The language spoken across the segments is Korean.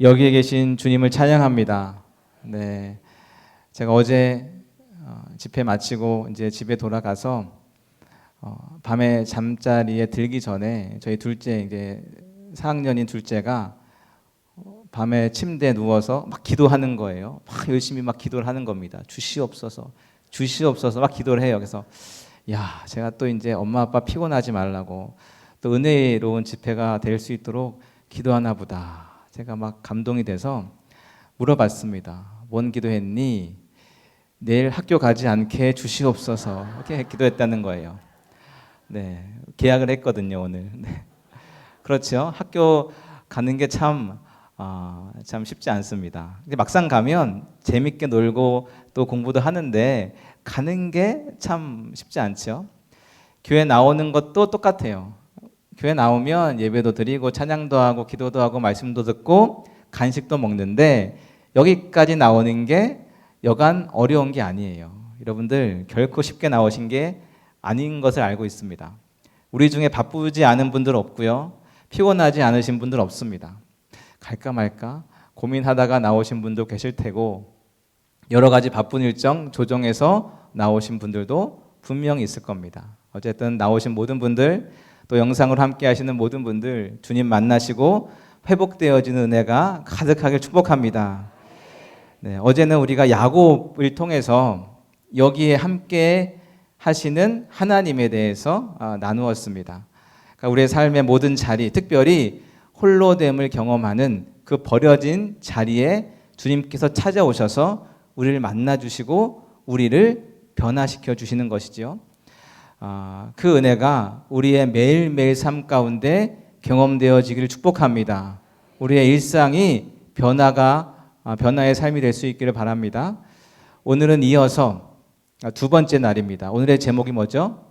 여기에 계신 주님을 찬양합니다. 네, 제가 어제 집회 마치고 이제 집에 돌아가서 밤에 잠자리에 들기 전에 저희 둘째 이제 4학년인 둘째가 밤에 침대에 누워서 막 기도하는 거예요. 막 열심히 막 기도를 하는 겁니다. 주시옵소서, 주시옵소서 막 기도를 해요. 그래서 야, 제가 또 이제 엄마 아빠 피곤하지 말라고 또 은혜로운 집회가 될 수 있도록 기도하나 보다. 제가 막 감동이 돼서 물어봤습니다. 뭔 기도했니? 내일 학교 가지 않게 주시옵소서. 이렇게 기도했다는 거예요. 네, 계약을 했거든요 오늘. 네. 그렇죠. 학교 가는 게 참 쉽지 않습니다. 근데 막상 가면 재밌게 놀고 또 공부도 하는데 가는 게 참 쉽지 않죠. 교회 나오는 것도 똑같아요. 교회 나오면 예배도 드리고 찬양도 하고 기도도 하고 말씀도 듣고 간식도 먹는데 여기까지 나오는 게 여간 어려운 게 아니에요. 여러분들 결코 쉽게 나오신 게 아닌 것을 알고 있습니다. 우리 중에 바쁘지 않은 분들 없고요. 피곤하지 않으신 분들 없습니다. 갈까 말까 고민하다가 나오신 분도 계실 테고 여러 가지 바쁜 일정 조정해서 나오신 분들도 분명히 있을 겁니다. 어쨌든 나오신 모든 분들 또 영상으로 함께 하시는 모든 분들 주님 만나시고 회복되어지는 은혜가 가득하길 축복합니다. 네, 어제는 우리가 야곱을 통해서 여기에 함께 하시는 하나님에 대해서 나누었습니다. 그러니까 우리의 삶의 모든 자리, 특별히 홀로됨을 경험하는 그 버려진 자리에 주님께서 찾아오셔서 우리를 만나주시고 우리를 변화시켜 주시는 것이죠. 그 은혜가 우리의 매일매일 삶 가운데 경험되어지기를 축복합니다. 우리의 일상이 변화의 삶이 될 수 있기를 바랍니다. 오늘은 이어서 두 번째 날입니다. 오늘의 제목이 뭐죠?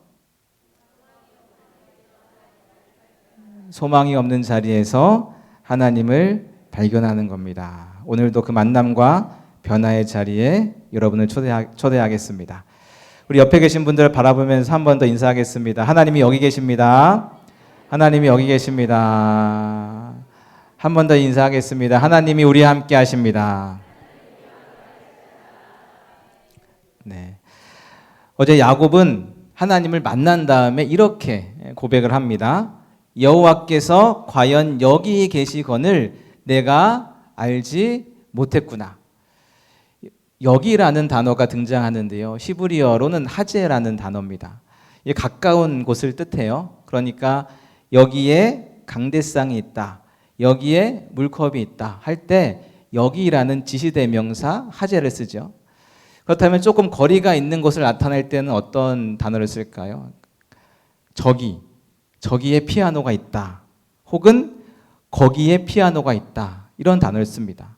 소망이 없는 자리에서 하나님을 발견하는 겁니다. 오늘도 그 만남과 변화의 자리에 여러분을 초대하겠습니다. 우리 옆에 계신 분들을 바라보면서 한 번 더 인사하겠습니다. 하나님이 여기 계십니다. 하나님이 여기 계십니다. 한 번 더 인사하겠습니다. 하나님이 우리와 함께 하십니다. 네. 어제 야곱은 하나님을 만난 다음에 이렇게 고백을 합니다. 여호와께서 과연 여기 계시거늘 내가 알지 못했구나. 여기라는 단어가 등장하는데요. 히브리어로는 하제라는 단어입니다. 이게 가까운 곳을 뜻해요. 그러니까 여기에 강대상이 있다. 여기에 물컵이 있다. 할 때 여기라는 지시대명사 하제를 쓰죠. 그렇다면 조금 거리가 있는 곳을 나타낼 때는 어떤 단어를 쓸까요? 저기에 피아노가 있다. 혹은 거기에 피아노가 있다. 이런 단어를 씁니다.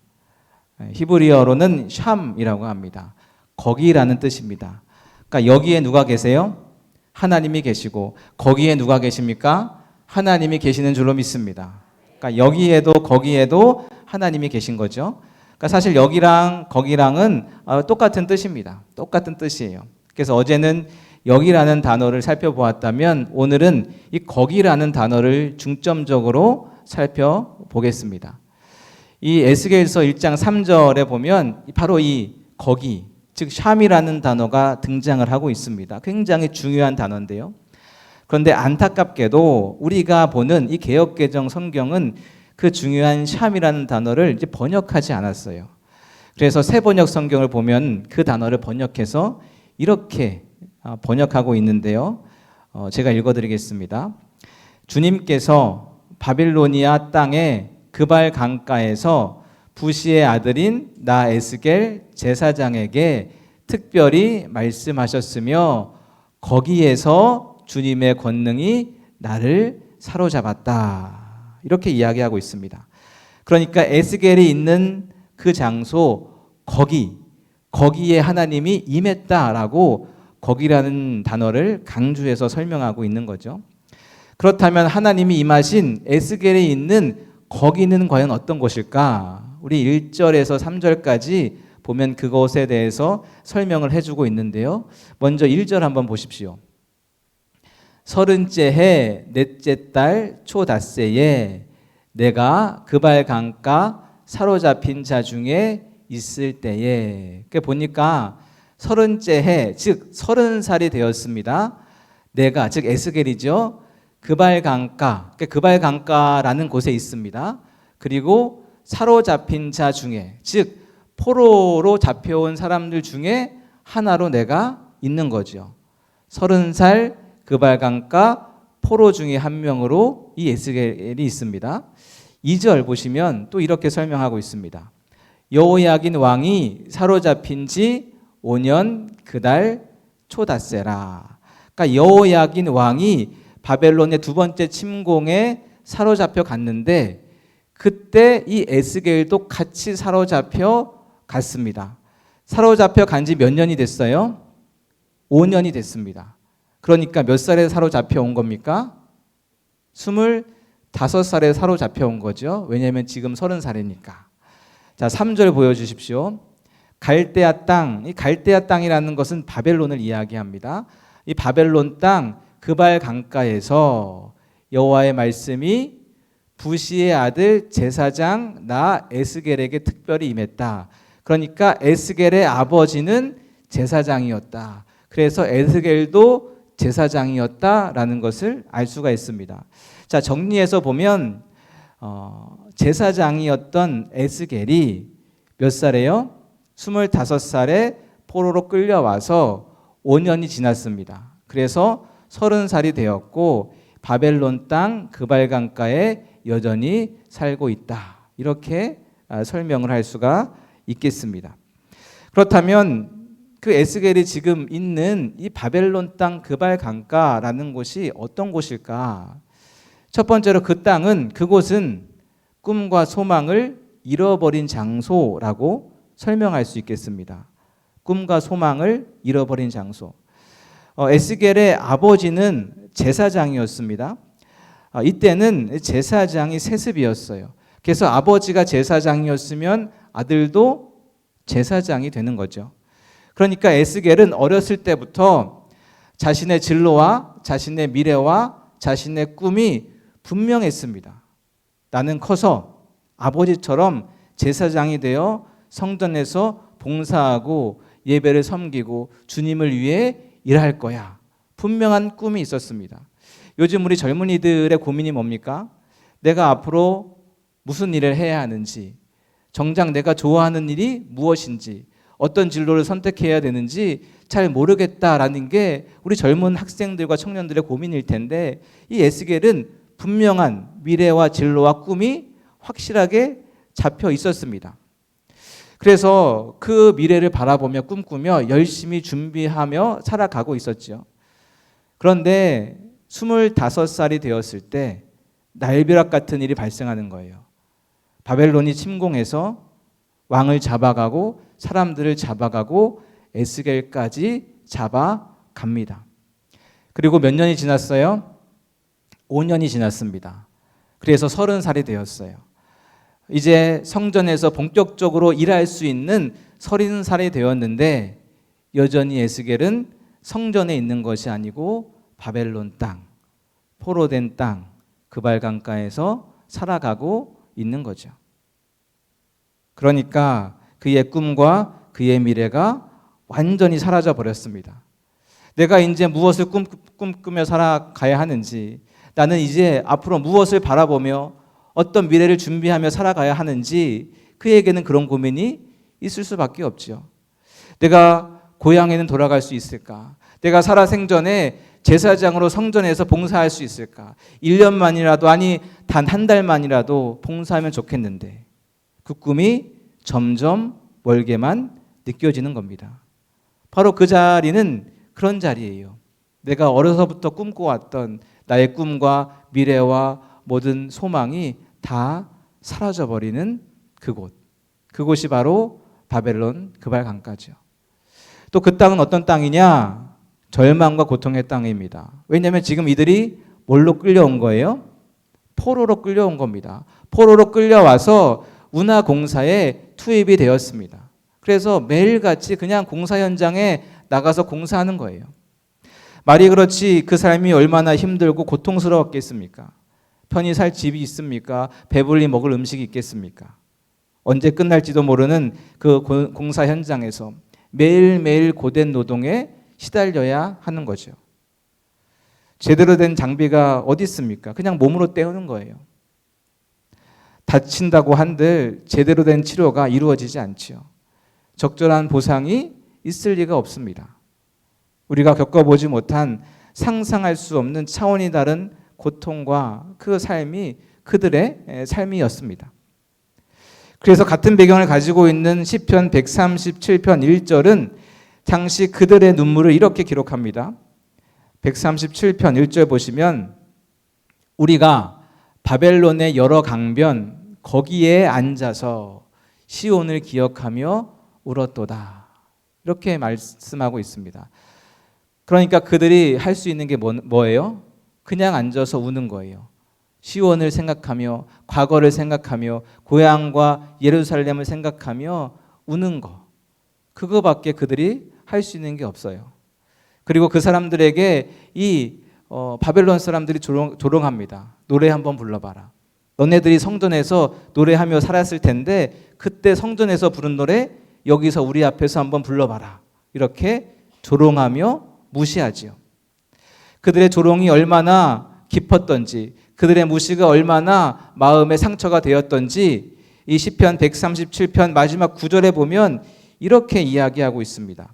히브리어로는 샴이라고 합니다. 거기라는 뜻입니다. 그러니까 여기에 누가 계세요? 하나님이 계시고 거기에 누가 계십니까? 하나님이 계시는 줄로 믿습니다. 그러니까 여기에도 거기에도 하나님이 계신 거죠. 그러니까 사실 여기랑 거기랑은 똑같은 뜻입니다. 똑같은 뜻이에요. 그래서 어제는 여기라는 단어를 살펴보았다면 오늘은 이 거기라는 단어를 중점적으로 살펴보겠습니다. 이 에스겔서 1장 3절에 보면 바로 이 거기, 즉 샴이라는 단어가 등장을 하고 있습니다. 굉장히 중요한 단어인데요. 그런데 안타깝게도 우리가 보는 이 개역개정 성경은 그 중요한 샴이라는 단어를 이제 번역하지 않았어요. 그래서 새번역 성경을 보면 그 단어를 번역해서 이렇게 번역하고 있는데요. 제가 읽어드리겠습니다. 주님께서 바빌로니아 땅에 그발 강가에서 부시의 아들인 나 에스겔 제사장에게 특별히 말씀하셨으며 거기에서 주님의 권능이 나를 사로잡았다. 이렇게 이야기하고 있습니다. 그러니까 에스겔이 있는 그 장소 거기에 하나님이 임했다라고 거기라는 단어를 강조해서 설명하고 있는 거죠. 그렇다면 하나님이 임하신 에스겔이 있는 거기는 과연 어떤 곳일까? 우리 1절에서 3절까지 보면 그것에 대해서 설명을 해주고 있는데요. 먼저 1절 한번 보십시오. 30째 해 넷째 달 초닷새에 내가 그발 강가 사로잡힌 자 중에 있을 때에. 그 보니까 30째 해, 즉 30살이 되었습니다. 내가, 즉 에스겔이죠. 그발강가, 그발강가라는 곳에 있습니다. 그리고 사로잡힌 자 중에, 즉 포로로 잡혀온 사람들 중에 하나로 내가 있는 거죠. 30살 그발강가 포로 중에 한 명으로 이 에스겔이 있습니다. 2절 보시면 또 이렇게 설명하고 있습니다. 여호야긴 왕이 사로잡힌 지 5년 그달 초닷새라. 그러니까 여호야긴 왕이 바벨론의 두 번째 침공에 사로잡혀 갔는데 그때 이 에스겔도 같이 사로잡혀 갔습니다. 사로잡혀 간 지 몇 년이 됐어요? 5년이 됐습니다. 그러니까 몇 살에 사로잡혀 온 겁니까? 25살에 사로잡혀 온 거죠. 왜냐하면 지금 30살이니까. 자, 3절 보여주십시오. 갈대아 땅, 이 갈대아 땅이라는 것은 바벨론을 이야기합니다. 이 바벨론 땅 그발 강가에서 여호와의 말씀이 부시의 아들 제사장 나 에스겔에게 특별히 임했다. 그러니까 에스겔의 아버지는 제사장이었다. 그래서 에스겔도 제사장이었다라는 것을 알 수가 있습니다. 자, 정리해서 보면 제사장이었던 에스겔이 몇 살이에요? 25살에 포로로 끌려와서 5년이 지났습니다. 그래서 30살이 되었고 바벨론 땅 그발강가에 여전히 살고 있다. 이렇게 설명을 할 수가 있겠습니다. 그렇다면 그 에스겔이 지금 있는 이 바벨론 땅 그발강가라는 곳이 어떤 곳일까? 첫 번째로 그곳은 꿈과 소망을 잃어버린 장소라고 설명할 수 있겠습니다. 꿈과 소망을 잃어버린 장소. 에스겔의 아버지는 제사장이었습니다. 이때는 제사장이 세습이었어요. 그래서 아버지가 제사장이었으면 아들도 제사장이 되는 거죠. 그러니까 에스겔은 어렸을 때부터 자신의 진로와 자신의 미래와 자신의 꿈이 분명했습니다. 나는 커서 아버지처럼 제사장이 되어 성전에서 봉사하고 예배를 섬기고 주님을 위해 일할 거야. 분명한 꿈이 있었습니다. 요즘 우리 젊은이들의 고민이 뭡니까? 내가 앞으로 무슨 일을 해야 하는지, 정작 내가 좋아하는 일이 무엇인지, 어떤 진로를 선택해야 되는지 잘 모르겠다라는 게 우리 젊은 학생들과 청년들의 고민일 텐데 이 에스겔은 분명한 미래와 진로와 꿈이 확실하게 잡혀 있었습니다. 그래서 그 미래를 바라보며 꿈꾸며 열심히 준비하며 살아가고 있었죠. 그런데 25살이 되었을 때 날벼락 같은 일이 발생하는 거예요. 바벨론이 침공해서 왕을 잡아가고 사람들을 잡아가고 에스겔까지 잡아갑니다. 그리고 몇 년이 지났어요? 5년이 지났습니다. 그래서 30살이 되었어요. 이제 성전에서 본격적으로 일할 수 있는 30살이 되었는데 여전히 에스겔은 성전에 있는 것이 아니고 바벨론 땅, 포로된 땅, 그발강가에서 살아가고 있는 거죠. 그러니까 그의 꿈과 그의 미래가 완전히 사라져 버렸습니다. 내가 이제 무엇을 꿈꾸며 살아가야 하는지, 나는 이제 앞으로 무엇을 바라보며 어떤 미래를 준비하며 살아가야 하는지 그에게는 그런 고민이 있을 수밖에 없죠. 내가 고향에는 돌아갈 수 있을까? 내가 살아생전에 제사장으로 성전에서 봉사할 수 있을까? 1년만이라도 아니 단 한 달만이라도 봉사하면 좋겠는데 그 꿈이 점점 멀게만 느껴지는 겁니다. 바로 그 자리는 그런 자리예요. 내가 어려서부터 꿈꿔왔던 나의 꿈과 미래와 모든 소망이 다 사라져버리는 그곳. 그곳이 바로 바벨론 그발강가죠. 또 그 땅은 어떤 땅이냐? 절망과 고통의 땅입니다. 왜냐하면 지금 이들이 뭘로 끌려온 거예요? 포로로 끌려온 겁니다. 포로로 끌려와서 운하공사에 투입이 되었습니다. 그래서 매일같이 그냥 공사 현장에 나가서 공사하는 거예요. 말이 그렇지 그 삶이 얼마나 힘들고 고통스러웠겠습니까? 편히 살 집이 있습니까? 배불리 먹을 음식이 있겠습니까? 언제 끝날지도 모르는 그 공사 현장에서 매일매일 고된 노동에 시달려야 하는 거죠. 제대로 된 장비가 어디 있습니까? 그냥 몸으로 때우는 거예요. 다친다고 한들 제대로 된 치료가 이루어지지 않지요. 적절한 보상이 있을 리가 없습니다. 우리가 겪어보지 못한 상상할 수 없는 차원이 다른 고통과 그 삶이 그들의 삶이었습니다. 그래서 같은 배경을 가지고 있는 시편 137편 1절은 당시 그들의 눈물을 이렇게 기록합니다. 137편 1절 보시면 우리가 바벨론의 여러 강변 거기에 앉아서 시온을 기억하며 울었도다. 이렇게 말씀하고 있습니다. 그러니까 그들이 할 수 있는 게 뭐예요? 그냥 앉아서 우는 거예요. 시온을 생각하며 과거를 생각하며 고향과 예루살렘을 생각하며 우는 거. 그거밖에 그들이 할 수 있는 게 없어요. 그리고 그 사람들에게 이 바벨론 사람들이 조롱합니다. 노래 한번 불러봐라. 너네들이 성전에서 노래하며 살았을 텐데 그때 성전에서 부른 노래 여기서 우리 앞에서 한번 불러봐라. 이렇게 조롱하며 무시하지요. 그들의 조롱이 얼마나 깊었던지 그들의 무시가 얼마나 마음에 상처가 되었던지 이 시편 137편 마지막 9절에 보면 이렇게 이야기하고 있습니다.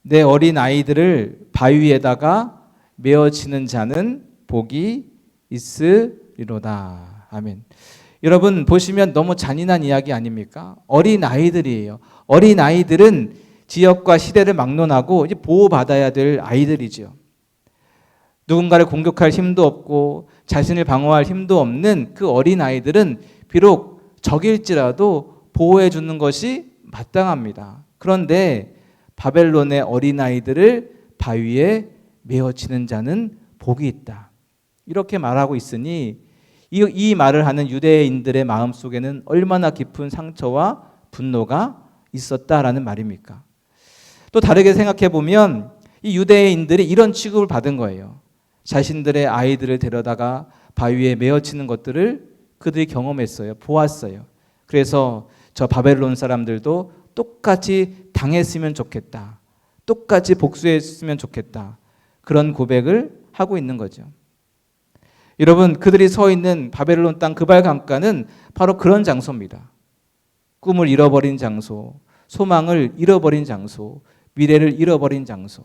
내 어린 아이들을 바위에다가 메어치는 자는 복이 있으리로다. 아멘. 여러분 보시면 너무 잔인한 이야기 아닙니까? 어린 아이들이에요. 어린 아이들은 지역과 시대를 막론하고 이제 보호받아야 될 아이들이죠. 누군가를 공격할 힘도 없고 자신을 방어할 힘도 없는 그 어린 아이들은 비록 적일지라도 보호해 주는 것이 마땅합니다. 그런데 바벨론의 어린 아이들을 바위에 메어치는 자는 복이 있다. 이렇게 말하고 있으니 이 말을 하는 유대인들의 마음속에는 얼마나 깊은 상처와 분노가 있었다라는 말입니까? 또 다르게 생각해 보면 이 유대인들이 이런 취급을 받은 거예요. 자신들의 아이들을 데려다가 바위에 메어치는 것들을 그들이 경험했어요. 보았어요. 그래서 저 바벨론 사람들도 똑같이 당했으면 좋겠다. 똑같이 복수했으면 좋겠다. 그런 고백을 하고 있는 거죠. 여러분, 그들이 서 있는 바벨론 땅 그발 강가는 바로 그런 장소입니다. 꿈을 잃어버린 장소, 소망을 잃어버린 장소, 미래를 잃어버린 장소,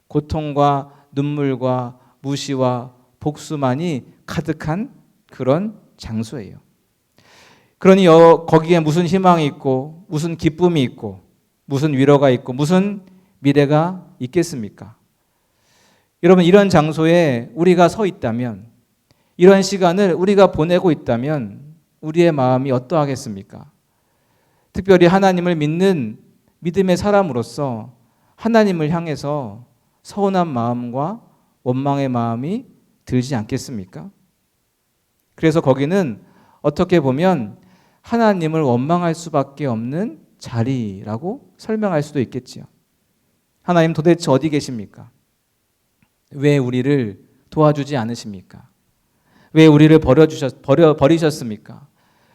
고통과 눈물과 무시와 복수만이 가득한 그런 장소예요. 그러니 거기에 무슨 희망이 있고 무슨 기쁨이 있고 무슨 위로가 있고 무슨 미래가 있겠습니까? 여러분, 이런 장소에 우리가 서 있다면, 이런 시간을 우리가 보내고 있다면 우리의 마음이 어떠하겠습니까? 특별히 하나님을 믿는 믿음의 사람으로서 하나님을 향해서 서운한 마음과 원망의 마음이 들지 않겠습니까? 그래서 거기는 어떻게 보면 하나님을 원망할 수밖에 없는 자리라고 설명할 수도 있겠지요. 하나님 도대체 어디 계십니까? 왜 우리를 도와주지 않으십니까? 왜 우리를 버리셨습니까?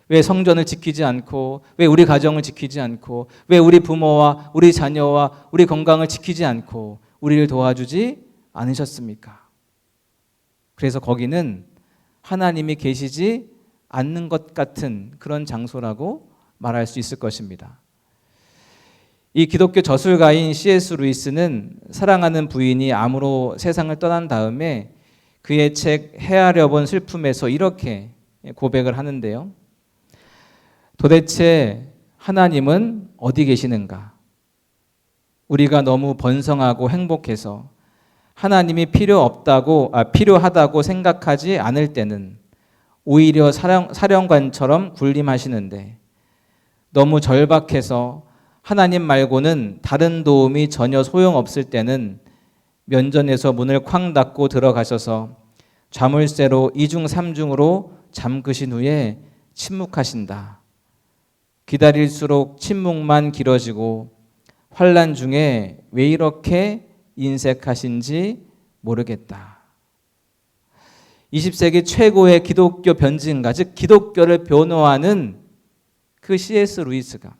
왜 성전을 지키지 않고, 왜 우리 가정을 지키지 않고, 왜 우리 부모와 우리 자녀와 우리 건강을 지키지 않고 우리를 도와주지 않으셨습니까? 그래서 거기는 하나님이 계시지 않는 것 같은 그런 장소라고 말할 수 있을 것입니다. 이 기독교 저술가인 C.S. 루이스는 사랑하는 부인이 암으로 세상을 떠난 다음에 그의 책 헤아려 본 슬픔에서 이렇게 고백을 하는데요. 도대체 하나님은 어디 계시는가? 우리가 너무 번성하고 행복해서 하나님이 필요하다고 생각하지 않을 때는 오히려 사령관처럼 군림하시는데, 너무 절박해서 하나님 말고는 다른 도움이 전혀 소용없을 때는 면전에서 문을 쾅 닫고 들어가셔서 자물쇠로 2중 3중으로 잠그신 후에 침묵하신다. 기다릴수록 침묵만 길어지고 환난 중에 왜 이렇게 인색하신지 모르겠다. 20세기 최고의 기독교 변증가, 즉 기독교를 변호하는 그 C.S. 루이스가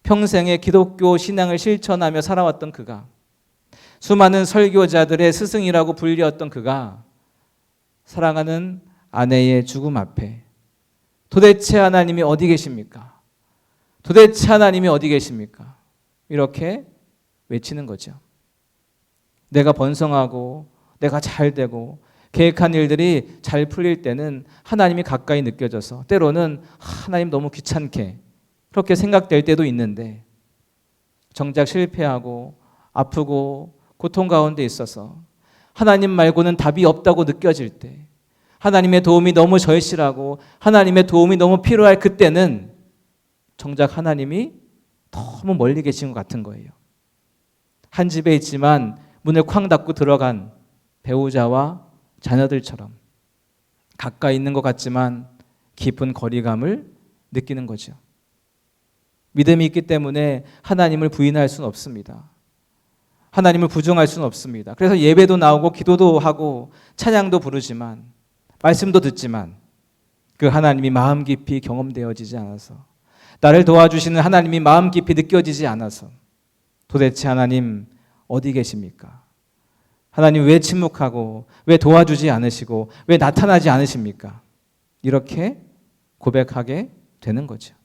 평생의 기독교 신앙을 실천하며 살아왔던 그가 수많은 설교자들의 스승이라고 불리었던 그가 사랑하는 아내의 죽음 앞에 도대체 하나님이 어디 계십니까? 도대체 하나님이 어디 계십니까? 이렇게 외치는 거죠. 내가 번성하고 내가 잘 되고 계획한 일들이 잘 풀릴 때는 하나님이 가까이 느껴져서 때로는 하나님 너무 귀찮게 그렇게 생각될 때도 있는데 정작 실패하고 아프고 고통 가운데 있어서 하나님 말고는 답이 없다고 느껴질 때 하나님의 도움이 너무 절실하고 하나님의 도움이 너무 필요할 그때는 정작 하나님이 너무 멀리 계신 것 같은 거예요. 한 집에 있지만 문을 쾅 닫고 들어간 배우자와 자녀들처럼 가까이 있는 것 같지만 깊은 거리감을 느끼는 거죠. 믿음이 있기 때문에 하나님을 부인할 수는 없습니다. 하나님을 부정할 수는 없습니다. 그래서 예배도 나오고 기도도 하고 찬양도 부르지만 말씀도 듣지만 그 하나님이 마음 깊이 경험되어지지 않아서 나를 도와주시는 하나님이 마음 깊이 느껴지지 않아서 도대체 하나님 어디 계십니까? 하나님 왜 침묵하고 왜 도와주지 않으시고 왜 나타나지 않으십니까? 이렇게 고백하게 되는 거죠.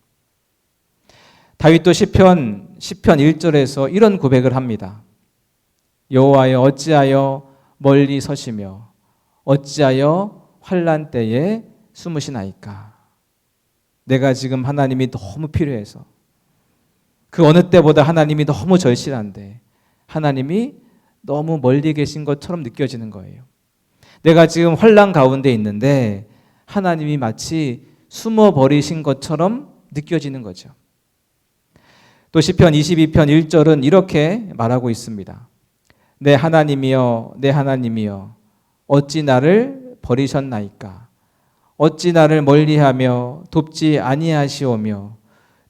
다윗도 시편 1절에서 이런 고백을 합니다. 여호와여 어찌하여 멀리 서시며 어찌하여 환난 때에 숨으시나이까. 내가 지금 하나님이 너무 필요해서 그 어느 때보다 하나님이 너무 절실한데 하나님이 너무 멀리 계신 것처럼 느껴지는 거예요. 내가 지금 환난 가운데 있는데 하나님이 마치 숨어버리신 것처럼 느껴지는 거죠. 또 시편 22편 1절은 이렇게 말하고 있습니다. 내 하나님이여 내 하나님이여 어찌 나를 버리셨나이까. 어찌 나를 멀리하며 돕지 아니하시오며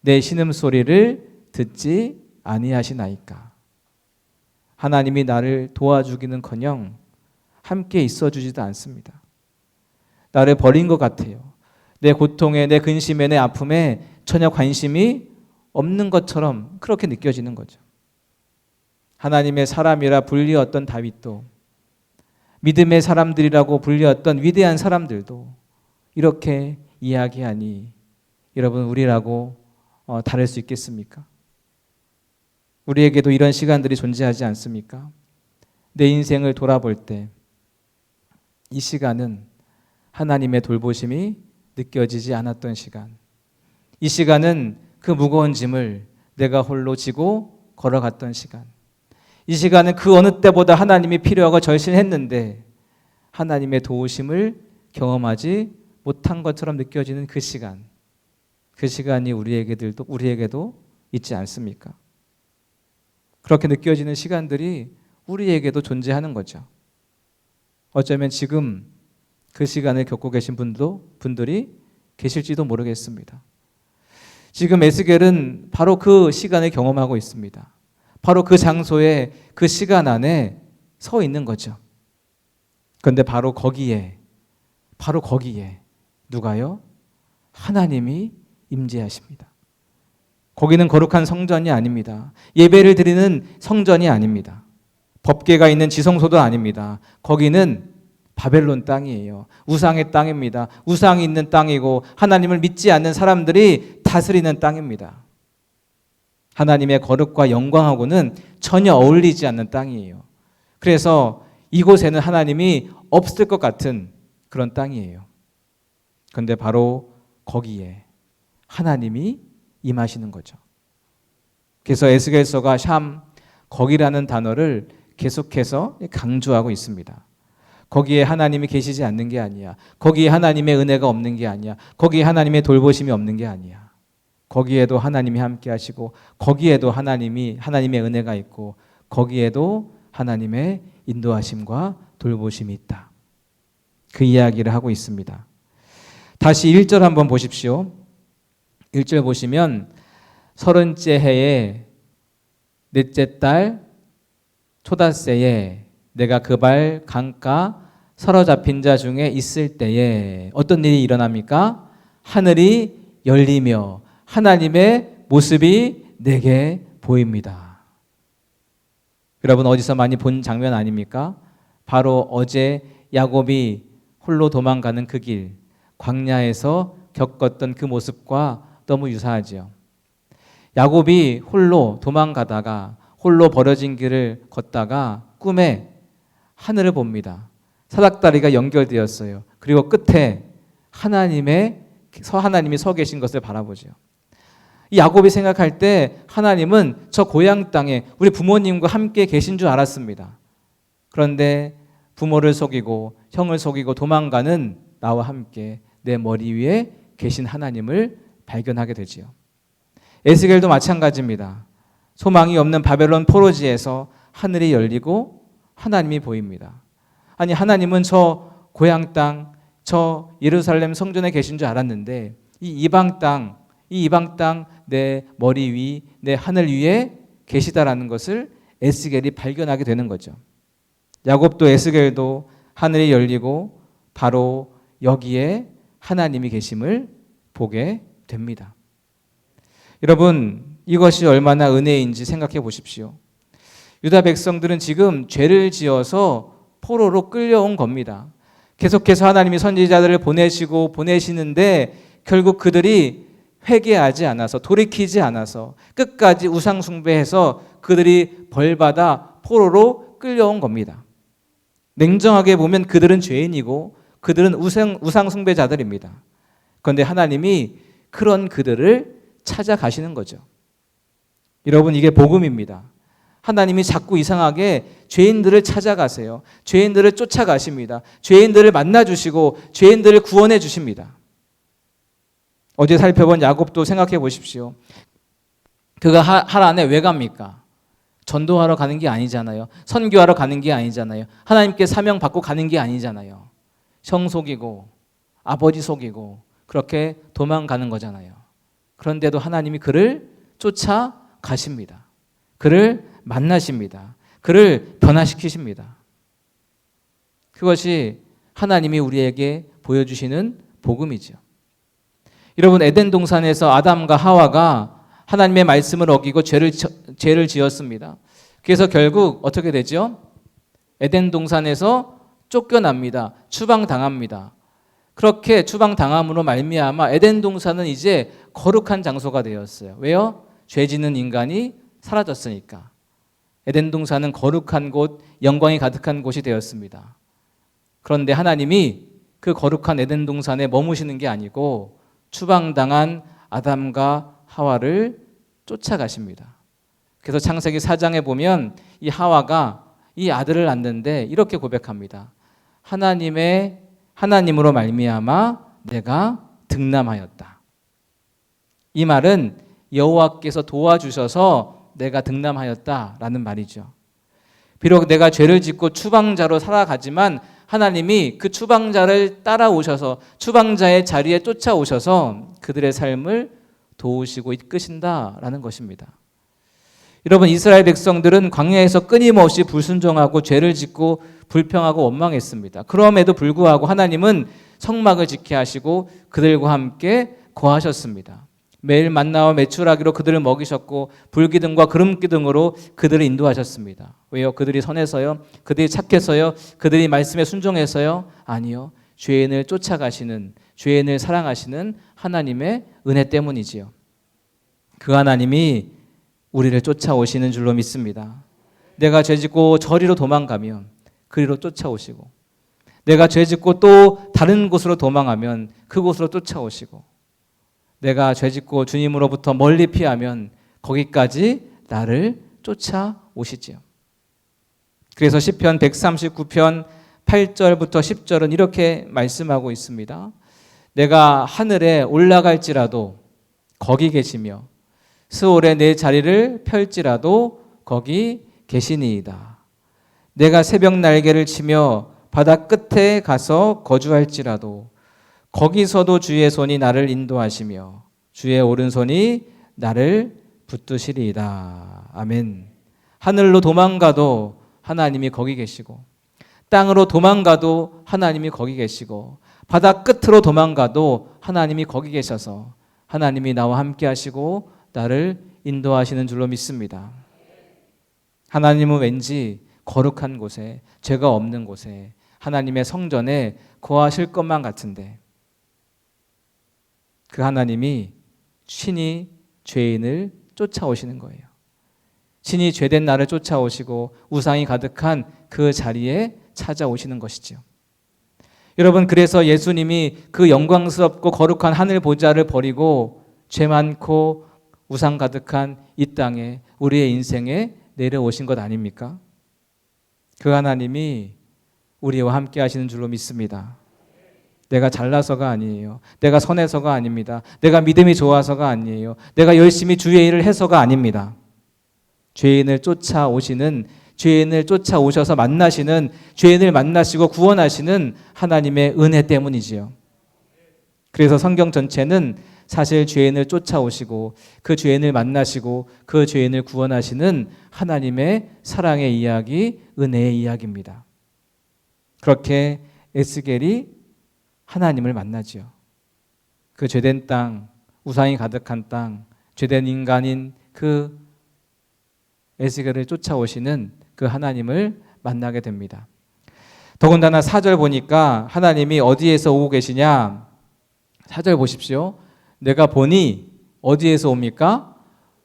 내 신음소리를 듣지 아니하시나이까. 하나님이 나를 도와주기는커녕 함께 있어주지도 않습니다. 나를 버린 것 같아요. 내 고통에 내 근심에 내 아픔에 전혀 관심이 없는 것처럼 그렇게 느껴지는 거죠. 하나님의 사람이라 불리었던 다윗도 믿음의 사람들이라고 불리었던 위대한 사람들도 이렇게 이야기하니 여러분 우리라고 다를 수 있겠습니까? 우리에게도 이런 시간들이 존재하지 않습니까? 내 인생을 돌아볼 때 이 시간은 하나님의 돌보심이 느껴지지 않았던 시간. 이 시간은 그 무거운 짐을 내가 홀로 지고 걸어갔던 시간. 이 시간은 그 어느 때보다 하나님이 필요하고 절실했는데 하나님의 도우심을 경험하지 못한 것처럼 느껴지는 그 시간. 그 시간이 우리에게도 있지 않습니까? 그렇게 느껴지는 시간들이 우리에게도 존재하는 거죠. 어쩌면 지금 그 시간을 겪고 계신 분들이 계실지도 모르겠습니다. 지금 에스겔은 바로 그 시간을 경험하고 있습니다. 바로 그 장소에 그 시간 안에 서 있는 거죠. 그런데 바로 거기에 누가요? 하나님이 임재하십니다. 거기는 거룩한 성전이 아닙니다. 예배를 드리는 성전이 아닙니다. 법궤가 있는 지성소도 아닙니다. 거기는 바벨론 땅이에요. 우상의 땅입니다. 우상이 있는 땅이고 하나님을 믿지 않는 사람들이 다스리는 땅입니다. 하나님의 거룩과 영광하고는 전혀 어울리지 않는 땅이에요. 그래서 이곳에는 하나님이 없을 것 같은 그런 땅이에요. 그런데 바로 거기에 하나님이 임하시는 거죠. 그래서 에스겔서가 샴 거기라는 단어를 계속해서 강조하고 있습니다. 거기에 하나님이 계시지 않는 게 아니야. 거기에 하나님의 은혜가 없는 게 아니야. 거기에 하나님의 돌보심이 없는 게 아니야. 거기에도 하나님이 함께 하시고 거기에도 하나님의 은혜가 있고 거기에도 하나님의 인도하심과 돌보심이 있다. 그 이야기를 하고 있습니다. 다시 1절 한번 보십시오. 1절 보시면 30째 해에 넷째 달 초닷새에 내가 그 발 강가 사로잡힌 자 중에 있을 때에 어떤 일이 일어납니까? 하늘이 열리며 하나님의 모습이 내게 보입니다. 여러분 어디서 많이 본 장면 아닙니까? 바로 어제 야곱이 홀로 도망가는 그 길, 광야에서 겪었던 그 모습과 너무 유사하지요. 야곱이 홀로 도망가다가 홀로 버려진 길을 걷다가 꿈에 하늘을 봅니다. 사닥다리가 연결되었어요. 그리고 끝에 하나님이 서 계신 것을 바라보죠. 이 야곱이 생각할 때 하나님은 저 고향 땅에 우리 부모님과 함께 계신 줄 알았습니다. 그런데 부모를 속이고 형을 속이고 도망가는 나와 함께 내 머리 위에 계신 하나님을 발견하게 되지요. 에스겔도 마찬가지입니다. 소망이 없는 바벨론 포로지에서 하늘이 열리고 하나님이 보입니다. 아니 하나님은 저 고향 땅, 저 예루살렘 성전에 계신 줄 알았는데 이 이방 땅 내 머리 위, 내 하늘 위에 계시다라는 것을 에스겔이 발견하게 되는 거죠. 야곱도 에스겔도 하늘이 열리고 바로 여기에 하나님이 계심을 보게 됩니다. 여러분 이것이 얼마나 은혜인지 생각해 보십시오. 유다 백성들은 지금 죄를 지어서 포로로 끌려온 겁니다. 계속해서 하나님이 선지자들을 보내시는데 결국 그들이 회개하지 않아서 돌이키지 않아서 끝까지 우상 숭배해서 그들이 벌받아 포로로 끌려온 겁니다. 냉정하게 보면 그들은 죄인이고 그들은 우상 숭배자들입니다. 그런데 하나님이 그런 그들을 찾아가시는 거죠. 여러분 이게 복음입니다. 하나님이 자꾸 이상하게 죄인들을 찾아가세요. 죄인들을 쫓아가십니다. 죄인들을 만나주시고 죄인들을 구원해 주십니다. 어제 살펴본 야곱도 생각해 보십시오. 그가 하란에 왜 갑니까? 전도하러 가는 게 아니잖아요. 선교하러 가는 게 아니잖아요. 하나님께 사명 받고 가는 게 아니잖아요. 형 속이고 아버지 속이고 그렇게 도망가는 거잖아요. 그런데도 하나님이 그를 쫓아가십니다. 그를 만나십니다. 그를 변화시키십니다. 그것이 하나님이 우리에게 보여주시는 복음이죠. 여러분 에덴 동산에서 아담과 하와가 하나님의 말씀을 어기고 죄를 지었습니다. 그래서 결국 어떻게 되죠? 에덴 동산에서 쫓겨납니다. 추방당합니다. 그렇게 추방당함으로 말미암아 에덴 동산은 이제 거룩한 장소가 되었어요. 왜요? 죄 짓는 인간이 사라졌으니까. 에덴 동산은 거룩한 곳, 영광이 가득한 곳이 되었습니다. 그런데 하나님이 그 거룩한 에덴 동산에 머무시는 게 아니고 추방당한 아담과 하와를 쫓아가십니다. 그래서 창세기 4장에 보면 이 하와가 이 아들을 낳는데 이렇게 고백합니다. 하나님으로 말미암아 내가 득남하였다. 이 말은 여호와께서 도와주셔서 내가 득남하였다라는 말이죠. 비록 내가 죄를 짓고 추방자로 살아가지만 하나님이 그 추방자를 따라오셔서 추방자의 자리에 쫓아오셔서 그들의 삶을 도우시고 이끄신다라는 것입니다. 여러분 이스라엘 백성들은 광야에서 끊임없이 불순종하고 죄를 짓고 불평하고 원망했습니다. 그럼에도 불구하고 하나님은 성막을 지키게 하시고 그들과 함께 거하셨습니다. 매일 만나와 메추라기로 그들을 먹이셨고 불기둥과 구름기둥으로 그들을 인도하셨습니다. 왜요? 그들이 선해서요? 그들이 착해서요? 그들이 말씀에 순종해서요? 아니요. 죄인을 쫓아가시는, 죄인을 사랑하시는 하나님의 은혜 때문이지요. 그 하나님이 우리를 쫓아오시는 줄로 믿습니다. 내가 죄짓고 저리로 도망가면 그리로 쫓아오시고, 내가 죄짓고 또 다른 곳으로 도망하면 그곳으로 쫓아오시고, 내가 죄짓고 주님으로부터 멀리 피하면 거기까지 나를 쫓아오시지요. 그래서 시편 139편 8절부터 10절은 이렇게 말씀하고 있습니다. 내가 하늘에 올라갈지라도 거기 계시며 스올에 내 자리를 펼지라도 거기 계시니이다. 내가 새벽 날개를 치며 바다 끝에 가서 거주할지라도 거기서도 주의 손이 나를 인도하시며 주의 오른손이 나를 붙드시리이다. 아멘. 하늘로 도망가도 하나님이 거기 계시고, 땅으로 도망가도 하나님이 거기 계시고, 바다 끝으로 도망가도 하나님이 거기 계셔서 하나님이 나와 함께 하시고 나를 인도하시는 줄로 믿습니다. 하나님은 왠지 거룩한 곳에, 죄가 없는 곳에, 하나님의 성전에 거하실 것만 같은데 그 하나님이 친히 죄인을 쫓아오시는 거예요. 친히 죄된 나를 쫓아오시고 우상이 가득한 그 자리에 찾아오시는 것이죠. 여러분, 그래서 예수님이 그 영광스럽고 거룩한 하늘 보좌를 버리고 죄 많고 우상 가득한 이 땅에, 우리의 인생에 내려오신 것 아닙니까? 그 하나님이 우리와 함께 하시는 줄로 믿습니다. 내가 잘나서가 아니에요. 내가 선해서가 아닙니다. 내가 믿음이 좋아서가 아니에요. 내가 열심히 주의 일을 해서가 아닙니다. 죄인을 쫓아오시는, 죄인을 쫓아오셔서 만나시는, 죄인을 만나시고 구원하시는 하나님의 은혜 때문이지요. 그래서 성경 전체는 사실 죄인을 쫓아오시고 그 죄인을 만나시고 그 죄인을 구원하시는 하나님의 사랑의 이야기, 은혜의 이야기입니다. 그렇게 에스겔이 하나님을 만나지요. 그 죄된 땅, 우상이 가득한 땅, 죄된 인간인 그 에스겔을 쫓아오시는 그 하나님을 만나게 됩니다. 더군다나 4절 보니까 하나님이 어디에서 오고 계시냐? 4절 보십시오. 내가 보니 어디에서 옵니까?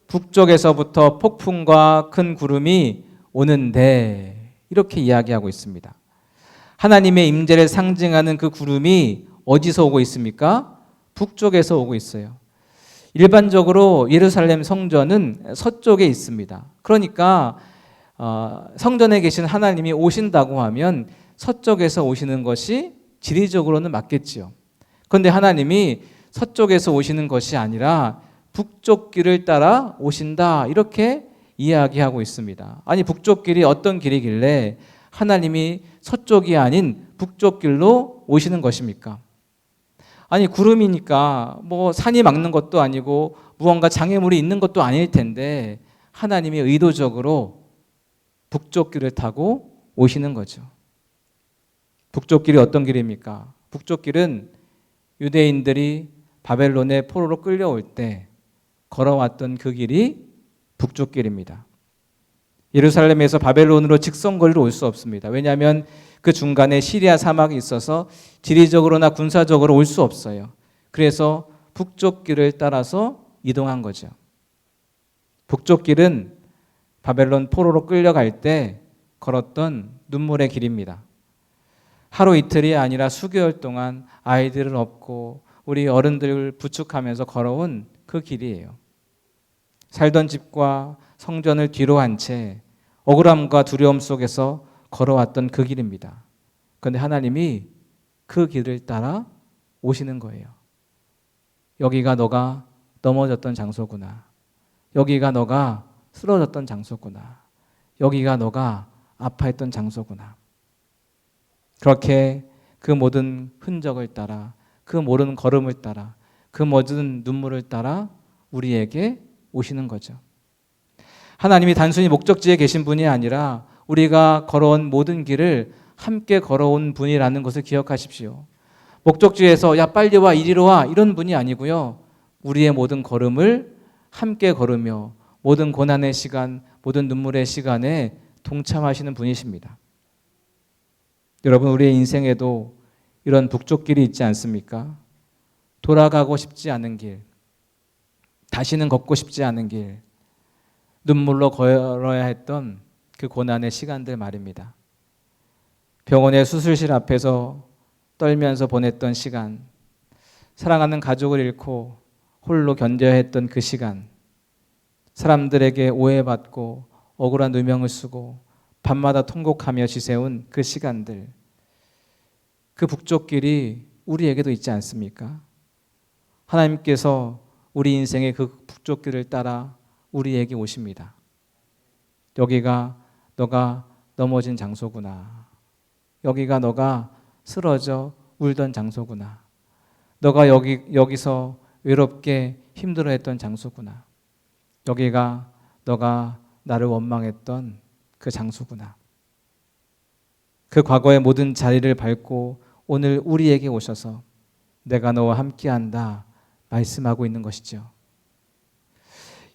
북쪽에서부터 폭풍과 큰 구름이 오는데, 이렇게 이야기하고 있습니다. 하나님의 임재를 상징하는 그 구름이 어디서 오고 있습니까? 북쪽에서 오고 있어요. 일반적으로 예루살렘 성전은 서쪽에 있습니다. 그러니까 성전에 계신 하나님이 오신다고 하면 서쪽에서 오시는 것이 지리적으로는 맞겠지요. 그런데 하나님이 서쪽에서 오시는 것이 아니라 북쪽 길을 따라 오신다, 이렇게 이야기하고 있습니다. 아니, 북쪽 길이 어떤 길이길래 하나님이 서쪽이 아닌 북쪽 길로 오시는 것입니까? 아니, 구름이니까 뭐 산이 막는 것도 아니고 무언가 장애물이 있는 것도 아닐 텐데 하나님이 의도적으로 북쪽 길을 타고 오시는 거죠. 북쪽 길이 어떤 길입니까? 북쪽 길은 유대인들이 바벨론의 포로로 끌려올 때 걸어왔던 그 길이 북쪽 길입니다. 예루살렘에서 바벨론으로 직선거리로 올 수 없습니다. 왜냐하면 그 중간에 시리아 사막이 있어서 지리적으로나 군사적으로 올 수 없어요. 그래서 북쪽 길을 따라서 이동한 거죠. 북쪽 길은 바벨론 포로로 끌려갈 때 걸었던 눈물의 길입니다. 하루 이틀이 아니라 수개월 동안 아이들을 업고 우리 어른들을 부축하면서 걸어온 그 길이에요. 살던 집과 성전을 뒤로 한 채 억울함과 두려움 속에서 걸어왔던 그 길입니다. 그런데 하나님이 그 길을 따라 오시는 거예요. 여기가 너가 넘어졌던 장소구나. 여기가 너가 쓰러졌던 장소구나. 여기가 너가 아파했던 장소구나. 그렇게 그 모든 흔적을 따라, 그 모든 걸음을 따라, 그 모든 눈물을 따라 우리에게 오시는 거죠. 하나님이 단순히 목적지에 계신 분이 아니라 우리가 걸어온 모든 길을 함께 걸어온 분이라는 것을 기억하십시오. 목적지에서 야 빨리 와, 이리로 와, 이런 분이 아니고요. 우리의 모든 걸음을 함께 걸으며 모든 고난의 시간, 모든 눈물의 시간에 동참하시는 분이십니다. 여러분, 우리의 인생에도 이런 북쪽 길이 있지 않습니까? 돌아가고 싶지 않은 길, 다시는 걷고 싶지 않은 길, 눈물로 걸어야 했던 그 고난의 시간들 말입니다. 병원의 수술실 앞에서 떨면서 보냈던 시간, 사랑하는 가족을 잃고 홀로 견뎌야 했던 그 시간, 사람들에게 오해받고 억울한 누명을 쓰고 밤마다 통곡하며 지새운 그 시간들, 그 북쪽 길이 우리에게도 있지 않습니까? 하나님께서 우리 인생의 그 북쪽 길을 따라 우리에게 오십니다. 여기가 너가 넘어진 장소구나. 여기가 너가 쓰러져 울던 장소구나. 너가 여기서 외롭게 힘들어했던 장소구나. 여기가 너가 나를 원망했던 그 장소구나. 그 과거의 모든 자리를 밟고 오늘 우리에게 오셔서 내가 너와 함께한다. 말씀하고 있는 것이죠.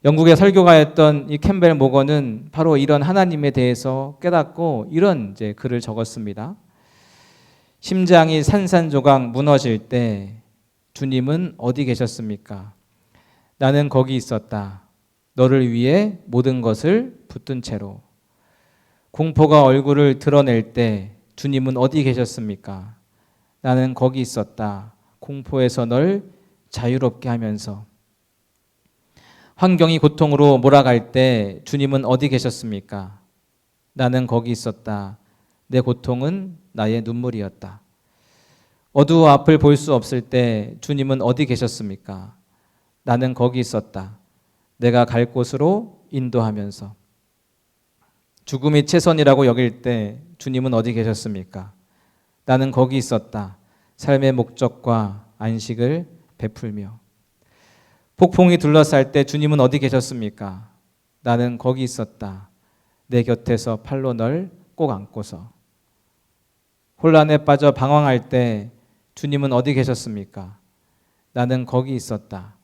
영국의 설교가였던 이 캠벨 모건은 바로 이런 하나님에 대해서 깨닫고 이런 이제 글을 적었습니다. 심장이 산산조각 무너질 때 주님은 어디 계셨습니까? 나는 거기 있었다. 너를 위해 모든 것을 붙든 채로. 공포가 얼굴을 드러낼 때 주님은 어디 계셨습니까? 나는 거기 있었다. 공포에서 널 자유롭게 하면서. 환경이 고통으로 몰아갈 때 주님은 어디 계셨습니까? 나는 거기 있었다. 내 고통은 나의 눈물이었다. 어두워 앞을 볼 수 없을 때 주님은 어디 계셨습니까? 나는 거기 있었다. 내가 갈 곳으로 인도하면서. 죽음이 최선이라고 여길 때 주님은 어디 계셨습니까? 나는 거기 있었다. 삶의 목적과 안식을 베풀며. 폭풍이 둘러쌀 때 주님은 어디 계셨습니까? 나는 거기 있었다. 내 곁에서 팔로 널 꼭 안고서. 혼란에 빠져 방황할 때 주님은 어디 계셨습니까? 나는 거기 있었다.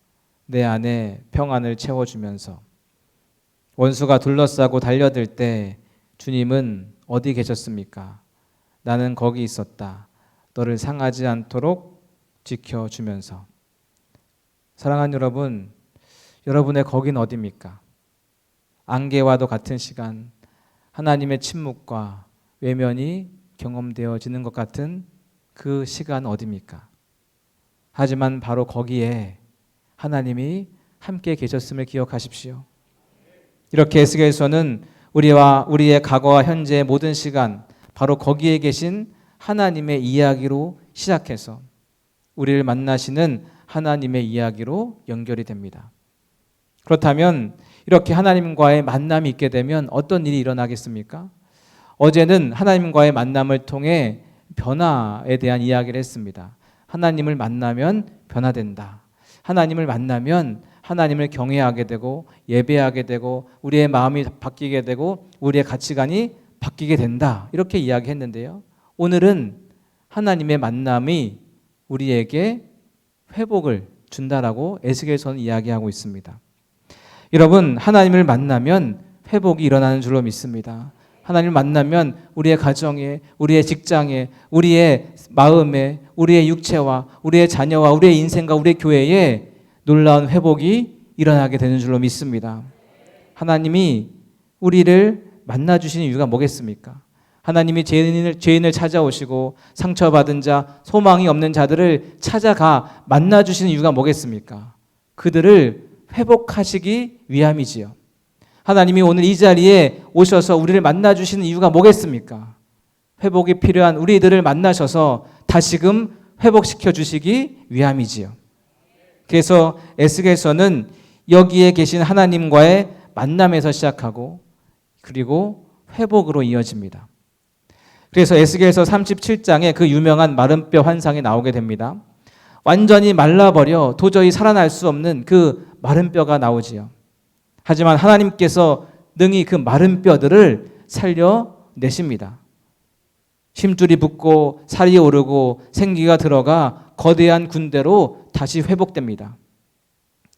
내 안에 평안을 채워주면서. 원수가 둘러싸고 달려들 때 주님은 어디 계셨습니까? 나는 거기 있었다. 너를 상하지 않도록 지켜주면서. 사랑하는 여러분, 여러분의 거긴 어디입니까? 안개와도 같은 시간, 하나님의 침묵과 외면이 경험되어지는 것 같은 그 시간 어디입니까? 하지만 바로 거기에 하나님이 함께 계셨음을 기억하십시오. 이렇게 에스겔서는 우리와 우리의 과거와 현재의 모든 시간, 바로 거기에 계신 하나님의 이야기로 시작해서 우리를 만나시는 하나님의 이야기로 연결이 됩니다. 그렇다면 이렇게 하나님과의 만남이 있게 되면 어떤 일이 일어나겠습니까? 어제는 하나님과의 만남을 통해 변화에 대한 이야기를 했습니다. 하나님을 만나면 변화된다. 하나님을 만나면 하나님을 경외하게 되고 예배하게 되고 우리의 마음이 바뀌게 되고 우리의 가치관이 바뀌게 된다. 이렇게 이야기했는데요. 오늘은 하나님의 만남이 우리에게 회복을 준다라고 에스겔서는 이야기하고 있습니다. 여러분, 하나님을 만나면 회복이 일어나는 줄로 믿습니다. 하나님을 만나면 우리의 가정에, 우리의 직장에, 우리의 마음에, 우리의 육체와 우리의 자녀와 우리의 인생과 우리의 교회에 놀라운 회복이 일어나게 되는 줄로 믿습니다. 하나님이 우리를 만나주시는 이유가 뭐겠습니까? 하나님이 죄인을 찾아오시고 상처받은 자, 소망이 없는 자들을 찾아가 만나주시는 이유가 뭐겠습니까? 그들을 회복하시기 위함이지요. 하나님이 오늘 이 자리에 오셔서 우리를 만나주시는 이유가 뭐겠습니까? 회복이 필요한 우리들을 만나셔서 다시금 회복시켜 주시기 위함이지요. 그래서 에스겔서는 여기에 계신 하나님과의 만남에서 시작하고 그리고 회복으로 이어집니다. 그래서 에스겔서 37장에 그 유명한 마른 뼈 환상이 나오게 됩니다. 완전히 말라버려 도저히 살아날 수 없는 그 마른 뼈가 나오지요. 하지만 하나님께서 능히 그 마른 뼈들을 살려내십니다. 힘줄이 붙고 살이 오르고 생기가 들어가 거대한 군대로 다시 회복됩니다.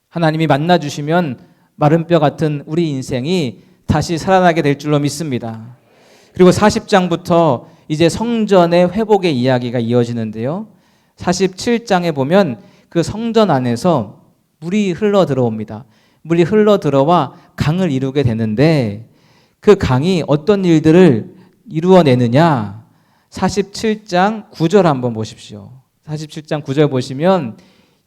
하나님이 만나주시면 마른 뼈 같은 우리 인생이 다시 살아나게 될 줄로 믿습니다. 그리고 40장부터 이제 성전의 회복의 이야기가 이어지는데요. 47장에 보면 그 성전 안에서 물이 흘러 들어옵니다. 물이 흘러 들어와 강을 이루게 되는데 그 강이 어떤 일들을 이루어내느냐? 47장 9절 한번 보십시오. 47장 9절 보시면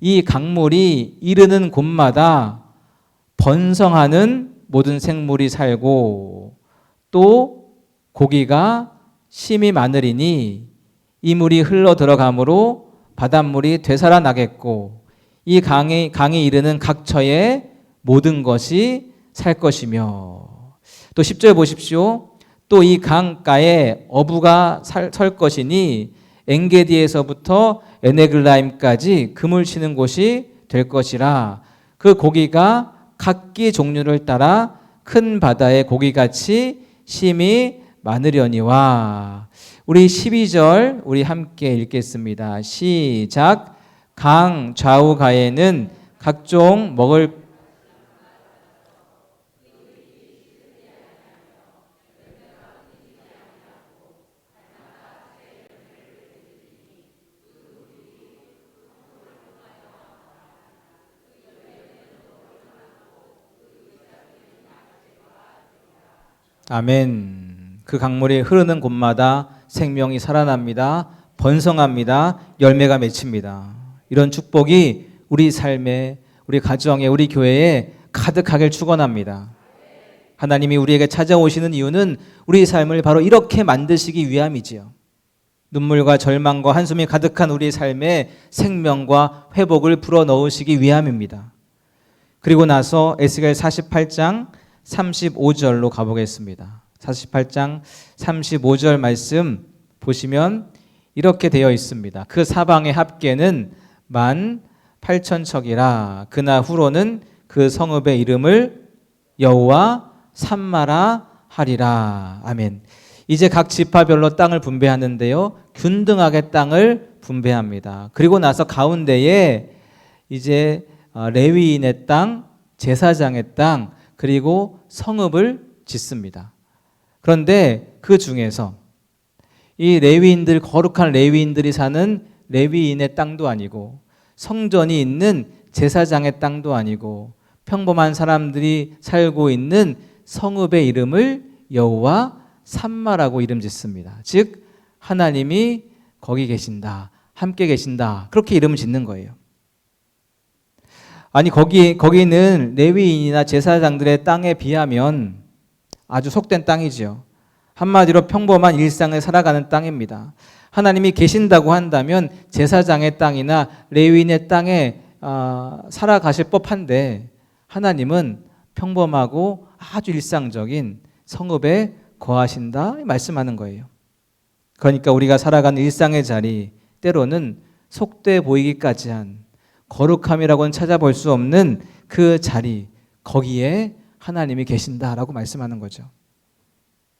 이 강물이 이르는 곳마다 번성하는 모든 생물이 살고 또 고기가 심이 많으리니 이 물이 흘러 들어가므로 바닷물이 되살아나겠고 이 강이 이르는 각처에 모든 것이 살 것이며 또 10절 보십시오. 또 이 강가에 어부가 설 것이니 엔게디에서부터 에네글라임까지 그물 치는 곳이 될 것이라. 그 고기가 각기 종류를 따라 큰 바다의 고기같이 심이 많으려니와. 우리 12절 우리 함께 읽겠습니다. 시작. 강 좌우가에는 각종 먹을 아멘. 그 강물이 흐르는 곳마다 생명이 살아납니다. 번성합니다. 열매가 맺힙니다. 이런 축복이 우리 삶에, 우리 가정에, 우리 교회에 가득하길 축원합니다. 하나님이 우리에게 찾아오시는 이유는 우리 삶을 바로 이렇게 만드시기 위함이지요. 눈물과 절망과 한숨이 가득한 우리 삶에 생명과 회복을 불어넣으시기 위함입니다. 그리고 나서 에스겔 48장 35절로 가보겠습니다. 48장 35절 말씀 보시면 이렇게 되어 있습니다. 그 사방의 합계는 18,000척이라. 그날 후로는 그 성읍의 이름을 여호와 삼마라 하리라. 아멘. 이제 각 지파별로 땅을 분배하는데요, 균등하게 땅을 분배합니다. 그리고 나서 가운데에 이제 레위인의 땅, 제사장의 땅, 그리고 성읍을 짓습니다. 그런데 그 중에서 이 레위인들, 거룩한 레위인들이 사는 레위인의 땅도 아니고 성전이 있는 제사장의 땅도 아니고 평범한 사람들이 살고 있는 성읍의 이름을 여호와 삼마라고 이름 짓습니다. 즉 하나님이 거기 계신다, 함께 계신다, 그렇게 이름을 짓는 거예요. 아니 거기는 레위인이나 제사장들의 땅에 비하면 아주 속된 땅이지요. 한마디로 평범한 일상을 살아가는 땅입니다. 하나님이 계신다고 한다면 제사장의 땅이나 레위인의 땅에 살아가실 법한데 하나님은 평범하고 아주 일상적인 성읍에 거하신다 말씀하는 거예요. 그러니까 우리가 살아가는 일상의 자리, 때로는 속돼 보이기까지 한 거룩함이라고는 찾아볼 수 없는 그 자리, 거기에 하나님이 계신다라고 말씀하는 거죠.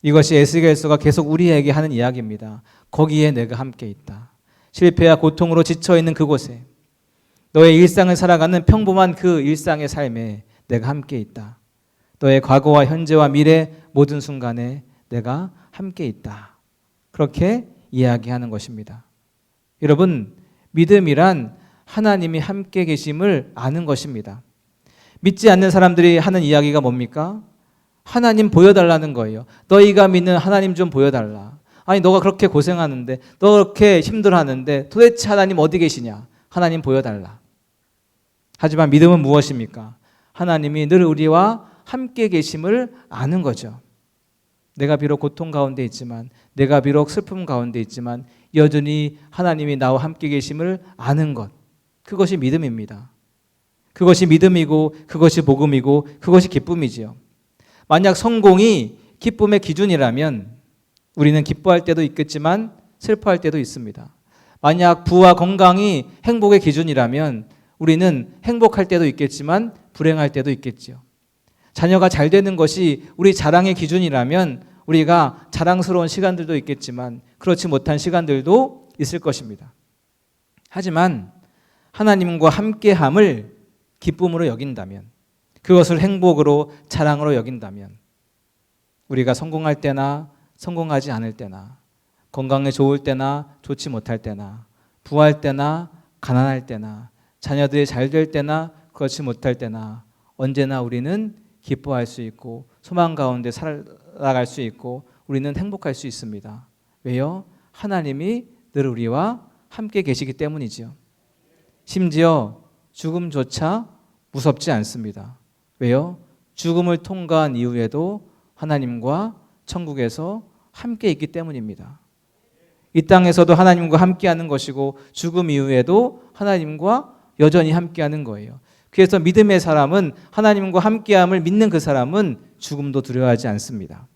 이것이 에스겔서가 계속 우리에게 하는 이야기입니다. 거기에 내가 함께 있다. 실패와 고통으로 지쳐있는 그곳에, 너의 일상을 살아가는 평범한 그 일상의 삶에 내가 함께 있다. 너의 과거와 현재와 미래 모든 순간에 내가 함께 있다. 그렇게 이야기하는 것입니다. 여러분, 믿음이란 하나님이 함께 계심을 아는 것입니다. 믿지 않는 사람들이 하는 이야기가 뭡니까? 하나님 보여달라는 거예요. 너희가 믿는 하나님 좀 보여달라. 아니 너가 그렇게 고생하는데, 너 그렇게 힘들어하는데 도대체 하나님 어디 계시냐? 하나님 보여달라. 하지만 믿음은 무엇입니까? 하나님이 늘 우리와 함께 계심을 아는 거죠. 내가 비록 고통 가운데 있지만, 내가 비록 슬픔 가운데 있지만 여전히 하나님이 나와 함께 계심을 아는 것, 그것이 믿음입니다. 그것이 믿음이고 그것이 복음이고 그것이 기쁨이지요. 만약 성공이 기쁨의 기준이라면 우리는 기뻐할 때도 있겠지만 슬퍼할 때도 있습니다. 만약 부와 건강이 행복의 기준이라면 우리는 행복할 때도 있겠지만 불행할 때도 있겠지요. 자녀가 잘 되는 것이 우리 자랑의 기준이라면 우리가 자랑스러운 시간들도 있겠지만 그렇지 못한 시간들도 있을 것입니다. 하지만 하나님과 함께함을 기쁨으로 여긴다면, 그것을 행복으로 자랑으로 여긴다면 우리가 성공할 때나 성공하지 않을 때나, 건강에 좋을 때나 좋지 못할 때나, 부할 때나 가난할 때나, 자녀들이 잘 될 때나 그렇지 못할 때나 언제나 우리는 기뻐할 수 있고 소망 가운데 살아갈 수 있고 우리는 행복할 수 있습니다. 왜요? 하나님이 늘 우리와 함께 계시기 때문이지요. 심지어 죽음조차 무섭지 않습니다. 왜요? 죽음을 통과한 이후에도 하나님과 천국에서 함께 있기 때문입니다. 이 땅에서도 하나님과 함께하는 것이고 죽음 이후에도 하나님과 여전히 함께하는 거예요. 그래서 믿음의 사람은, 하나님과 함께함을 믿는 그 사람은 죽음도 두려워하지 않습니다.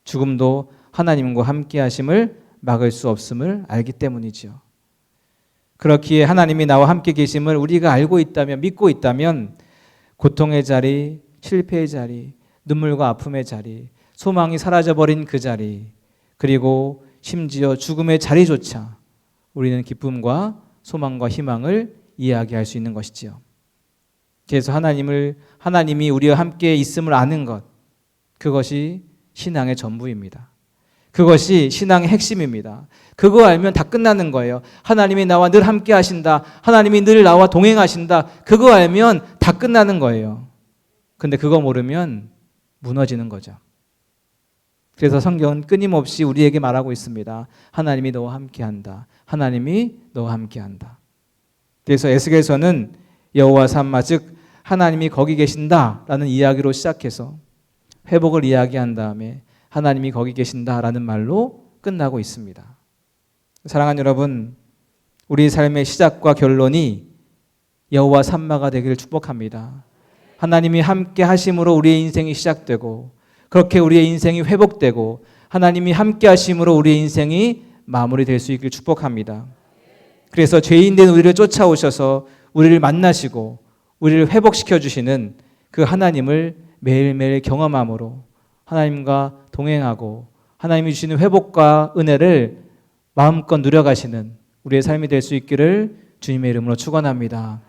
죽음도 하나님과 함께하심을 막을 수 없음을 알기 때문이죠. 그렇기에 하나님이 나와 함께 계심을 우리가 알고 있다면, 믿고 있다면 고통의 자리, 실패의 자리, 눈물과 아픔의 자리, 소망이 사라져버린 그 자리, 그리고 심지어 죽음의 자리조차 우리는 기쁨과 소망과 희망을 이야기할 수 있는 것이지요. 그래서 하나님이 우리와 함께 있음을 아는 것, 그것이 신앙의 전부입니다. 그것이 신앙의 핵심입니다. 그거 알면 다 끝나는 거예요. 하나님이 나와 늘 함께 하신다. 하나님이 늘 나와 동행하신다. 그거 알면 다 끝나는 거예요. 근데 그거 모르면 무너지는 거죠. 그래서 성경은 끊임없이 우리에게 말하고 있습니다. 하나님이 너와 함께한다. 하나님이 너와 함께한다. 그래서 에스겔서는 여호와 삼마, 즉 하나님이 거기 계신다라는 이야기로 시작해서 회복을 이야기한 다음에 하나님이 거기 계신다라는 말로 끝나고 있습니다. 사랑하는 여러분, 우리 삶의 시작과 결론이 여호와 삼마가 되기를 축복합니다. 하나님이 함께 하심으로 우리의 인생이 시작되고, 그렇게 우리의 인생이 회복되고, 하나님이 함께 하심으로 우리의 인생이 마무리될 수 있기를 축복합니다. 그래서 죄인된 우리를 쫓아오셔서 우리를 만나시고 우리를 회복시켜 주시는 그 하나님을 매일매일 경험함으로 하나님과 동행하고 하나님이 주시는 회복과 은혜를 마음껏 누려가시는 우리의 삶이 될 수 있기를 주님의 이름으로 축원합니다.